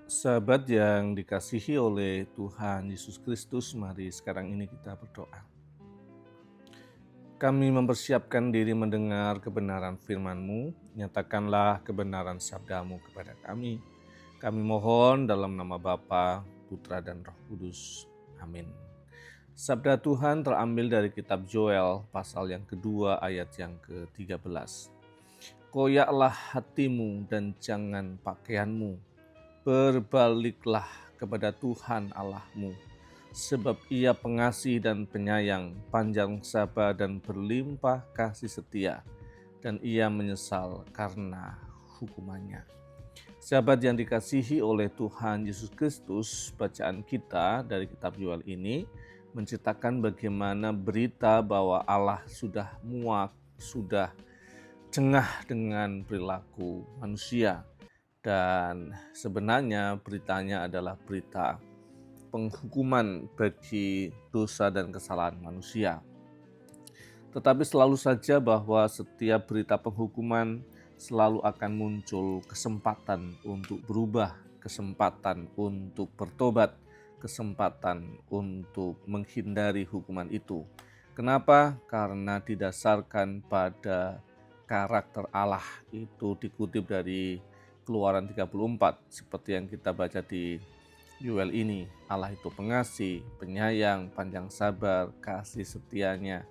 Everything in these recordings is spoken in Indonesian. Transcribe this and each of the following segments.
Sahabat yang dikasihi oleh Tuhan Yesus Kristus, mari sekarang ini kita berdoa. Kami mempersiapkan diri mendengar kebenaran firman-Mu, nyatakanlah kebenaran sabda-Mu kepada kami. Kami mohon dalam nama Bapa, Putra dan Roh Kudus. Amin. Sabda Tuhan terambil dari kitab Joel, pasal yang kedua ayat yang ke-13. Koyaklah hatimu dan jangan pakaianmu. Berbaliklah kepada Tuhan Allahmu, sebab Ia pengasih dan penyayang, panjang sabar dan berlimpah kasih setia, dan Ia menyesal karena hukumannya. Sahabat yang dikasihi oleh Tuhan Yesus Kristus, bacaan kita dari kitab Yoel ini menceritakan bagaimana berita bahwa Allah sudah muak, sudah jengah dengan perilaku manusia. Dan sebenarnya beritanya adalah berita penghukuman bagi dosa dan kesalahan manusia. Tetapi selalu saja bahwa setiap berita penghukuman selalu akan muncul kesempatan untuk berubah, kesempatan untuk bertobat, kesempatan untuk menghindari hukuman itu. Kenapa? Karena didasarkan pada karakter Allah. Itu dikutip dari Keluaran 34, seperti yang kita baca di Yoel ini. Allah itu pengasih, penyayang, panjang sabar, kasih setianya,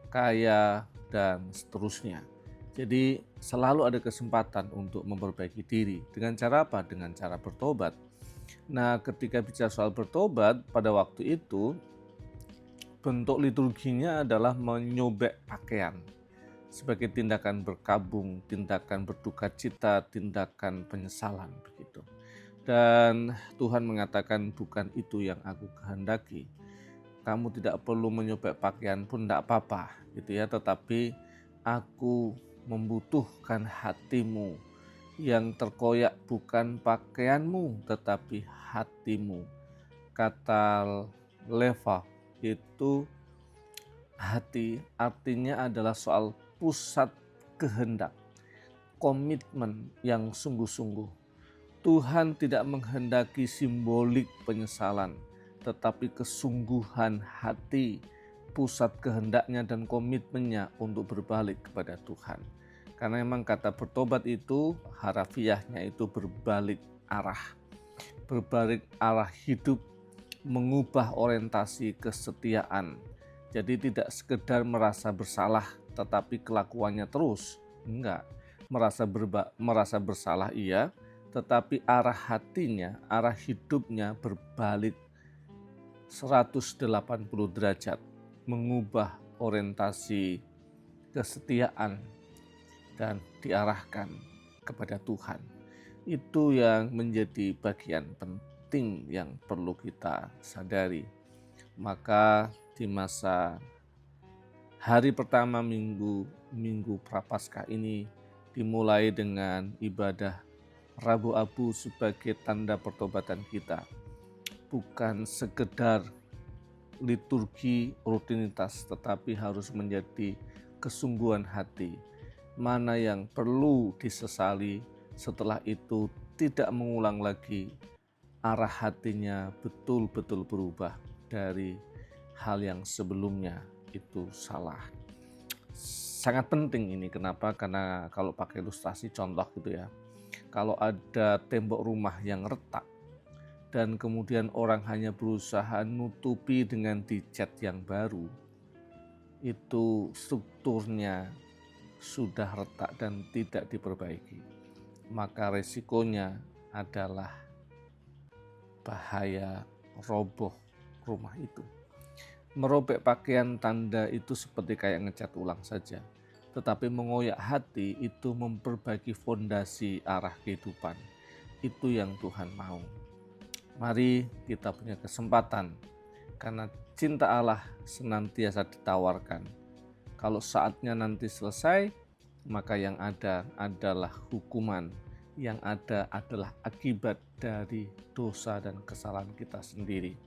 kaya, dan seterusnya. Jadi selalu ada kesempatan untuk memperbaiki diri. Dengan cara apa? Dengan cara bertobat. Nah, ketika bicara soal bertobat, pada waktu itu bentuk liturginya adalah menyobek pakaian sebagai tindakan berkabung, tindakan berduka cita, tindakan penyesalan begitu. Dan Tuhan mengatakan bukan itu yang aku kehendaki. Kamu tidak perlu menyobek pakaian pun tidak apa-apa gitu ya, tetapi aku membutuhkan hatimu yang terkoyak bukan pakaianmu tetapi hatimu. Kata leva itu hati artinya adalah soal pusat kehendak, komitmen yang sungguh-sungguh. Tuhan tidak menghendaki simbolik penyesalan, tetapi kesungguhan hati, pusat kehendaknya dan komitmennya untuk berbalik kepada Tuhan. Karena memang kata bertobat itu harafiahnya itu berbalik arah hidup, mengubah orientasi kesetiaan. Jadi tidak sekedar merasa bersalah tetapi kelakuannya terus. Enggak. Merasa bersalah iya, tetapi arah hatinya, arah hidupnya berbalik 180 derajat, mengubah orientasi kesetiaan dan diarahkan kepada Tuhan. Itu yang menjadi bagian penting yang perlu kita sadari. Maka di masa hari pertama minggu Prapaskah ini dimulai dengan ibadah Rabu Abu sebagai tanda pertobatan kita. Bukan sekedar liturgi rutinitas, tetapi harus menjadi kesungguhan hati. Mana yang perlu disesali, setelah itu tidak mengulang lagi, arah hatinya betul-betul berubah dari hal yang sebelumnya itu salah. Sangat penting ini, kenapa? Karena kalau pakai ilustrasi contoh gitu ya, kalau ada tembok rumah yang retak dan kemudian orang hanya berusaha nutupi dengan dicat yang baru, itu strukturnya sudah retak dan tidak diperbaiki, maka resikonya adalah bahaya roboh rumah itu. Merobek pakaian tanda itu seperti kayak ngecat ulang saja. Tetapi mengoyak hati itu memperbaiki fondasi arah kehidupan. Itu yang Tuhan mau. Mari kita punya kesempatan. Karena cinta Allah senantiasa ditawarkan. Kalau saatnya nanti selesai, maka yang ada adalah hukuman. Yang ada adalah akibat dari dosa dan kesalahan kita sendiri.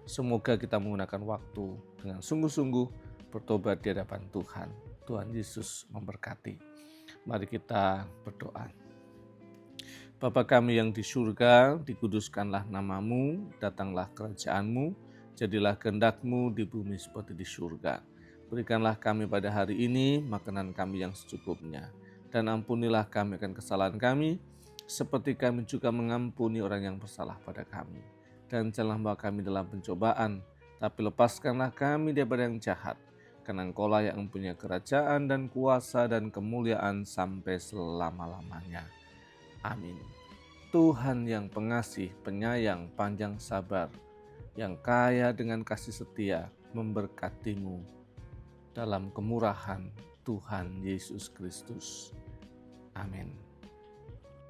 Semoga kita menggunakan waktu dengan sungguh-sungguh bertobat di hadapan Tuhan. Tuhan Yesus memberkati. Mari kita berdoa. Bapa kami yang di surga, dikuduskanlah namamu, datanglah kerajaanmu, jadilah kehendak-Mu di bumi seperti di surga. Berikanlah kami pada hari ini makanan kami yang secukupnya, dan ampunilah kami akan kesalahan kami, seperti kami juga mengampuni orang yang bersalah pada kami. Dan janganlah membawa kami dalam pencobaan, tapi lepaskanlah kami daripada yang jahat, karena Engkau-lah yang mempunyai kerajaan dan kuasa dan kemuliaan sampai selama-lamanya. Amin. Tuhan yang pengasih, penyayang, panjang sabar, yang kaya dengan kasih setia, memberkatimu dalam kemurahan Tuhan Yesus Kristus. Amin.